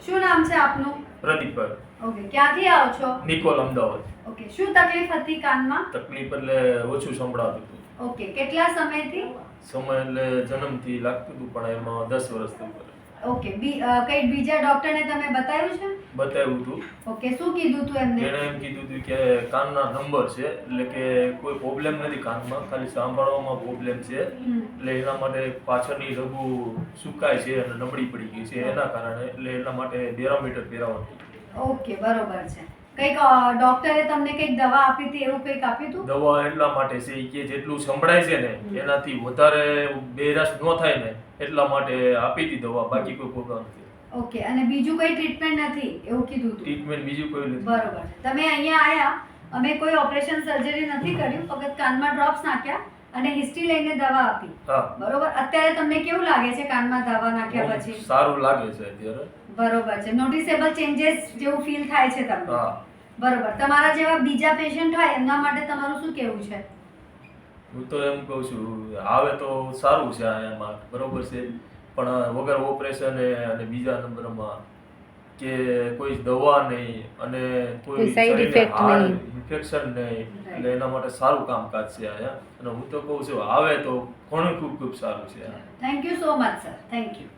શું નામ છે આપનું? પ્રદીપભાઈ. ઓકે, ક્યાંથી આવો છો? નિકોલ, અમદાવાદ. ઓકે, શું તકલીફ હતી કાનમાં? તકલીફ એટલે ઓછું સંભળાતું હતું. ઓકે, કેટલા સમયથી? સમય એટલે જન્મથી લાગતું હતું, પણ એમાં 10 વર્ષથી ઉપર ઓકે, કઈ બીજા ડોક્ટરને તમે બતાવ્યું છે? બતાવ્યું હતું. ઓકે, શું કીધું હતું એમને? એણે એમ કીધું હતું કે કાનના નંબર છે, એટલે કે કોઈ પ્રોબ્લેમ નથી કાનમાં, ખાલી સાંભળવામાં પ્રોબ્લેમ છે. એટલે એના માટે પાછળની રગુ સુકાય છે અને નબળી પડી ગઈ છે, એના કારણે એટલે એના માટે બેરોમીટર પહેરાવવાનું. ઓકે, બરોબર છે. કઈક ડોક્ટરે તમને કઈક દવા આપી હતી, એવું કઈક આપ્યું હતું? દવા એટલા માટે છે કે જેટલું સંભળાય છે ને એનાથી વધારે બેરાશ ન થાય ને એટલા માટે આપી હતી દવા, બાકી કોઈ પ્રોબ્લેમ નથી. ઓકે, અને બીજું કોઈ ટ્રીટમેન્ટ નથી એવું કીધું હતું? ટ્રીટમેન્ટ બીજું કોઈ નથી. બરોબર. તમે અહીંયા આયા, અમે કોઈ ઓપરેશન સર્જરી નથી કર્યું, ફક્ત કાનમાં ડ્રોપ્સ નાખ્યા અને હિસ્ટ્રી લઈને દવા આપી. હા, બરોબર. અત્યારે તમને કેવું લાગે છે કાનમાં દવા નાખ્યા પછી? સારું લાગે છે અત્યારે. બરોબર છે. નોટિસેબલ ચેન્જીસ જેવું ફીલ થાય છે તમને? હા. બરોબર. તમારા જેવા બીજા પેશન્ટ હોય એમના માટે તમારું શું કહેવું છે? હું તો એમ કહું છું, આવે તો સારું છે એમાં, બરોબર છે, પણ વગર ઓપરેશન અને બીજા નંબરમાં કે કોઈ દવા નહીં અને કોઈ side effect નહીં, ઇન્ફેક્શન નહીં, એટલે એના માટે સારું કામકાજ છે અહીંયા. અને હું તો કહું છું આવે તો ઘણું ખૂબ સારું છે. Thank you so much sir. Thank you.